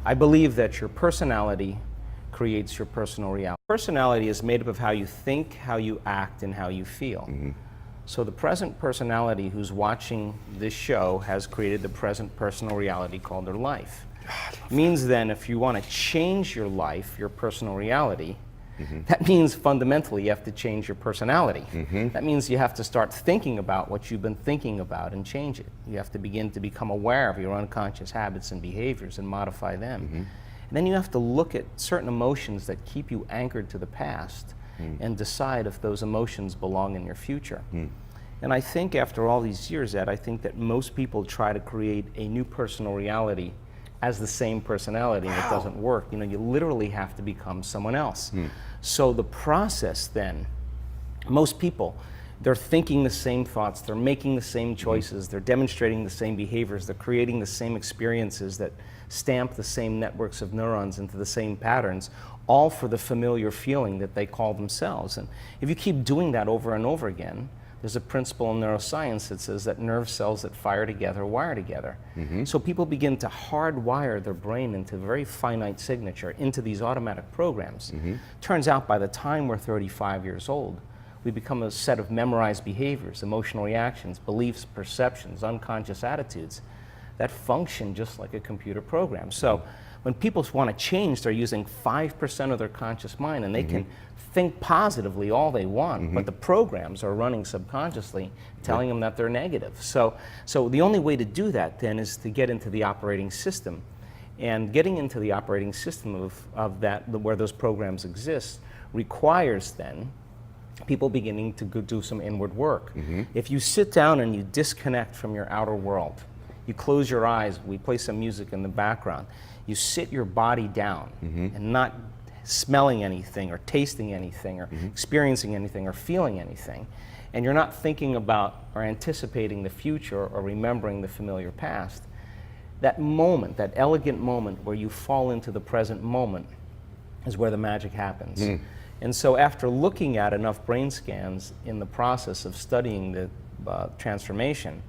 I believe that your personality creates your personal reality. Personality is made up of how you think, how you act, and how you feel. So the present personality who's watching this show has created the present personal reality called their life. Means then if you want to change your life, your personal reality, that means fundamentally you have to change your personality. That means you have to start thinking about what you've been thinking about and change it. You have to begin to become aware of your unconscious habits and behaviors and modify them. And then you have to look at certain emotions that keep you anchored to the past and decide if those emotions belong in your future. And I think after all these years, Ed, I think that most people try to create a new personal reality as the same personality, and it doesn't work. You know, you literally have to become someone else. So the process then, most people, they're thinking the same thoughts, they're making the same choices, they're demonstrating the same behaviors, they're creating the same experiences that stamp the same networks of neurons into the same patterns, all for the familiar feeling that they call themselves. And if you keep doing that over and over again, there's a principle in neuroscience that says that nerve cells that fire together wire together. So people begin to hardwire their brain into very finite signature, into these automatic programs. Turns out by the time we're 35 years old, we become a set of memorized behaviors, emotional reactions, beliefs, perceptions, unconscious attitudes that function just like a computer program. So when people want to change, they're using 5% of their conscious mind, and they can think positively all they want, but the programs are running subconsciously telling them that they're negative. So the only way to do that then is to get into the operating system. And getting into the operating system of that, where those programs exist, requires then people beginning to do some inward work. If you sit down and you disconnect from your outer world, you close your eyes, we play some music in the background, you sit your body down and not smelling anything or tasting anything or experiencing anything or feeling anything, and you're not thinking about or anticipating the future or remembering the familiar past, that moment, that elegant moment where you fall into the present moment is where the magic happens. And so after looking at enough brain scans in the process of studying the transformation,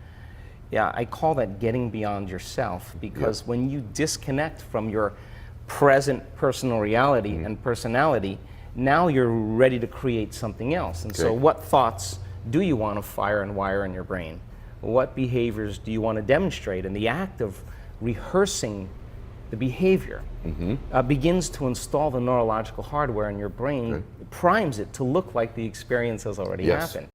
yeah, I call that getting beyond yourself, because when you disconnect from your present personal reality and personality, now you're ready to create something else. And so what thoughts do you want to fire and wire in your brain? What behaviors do you want to demonstrate? And the act of rehearsing the behavior begins to install the neurological hardware in your brain, primes it to look like the experience has already happened.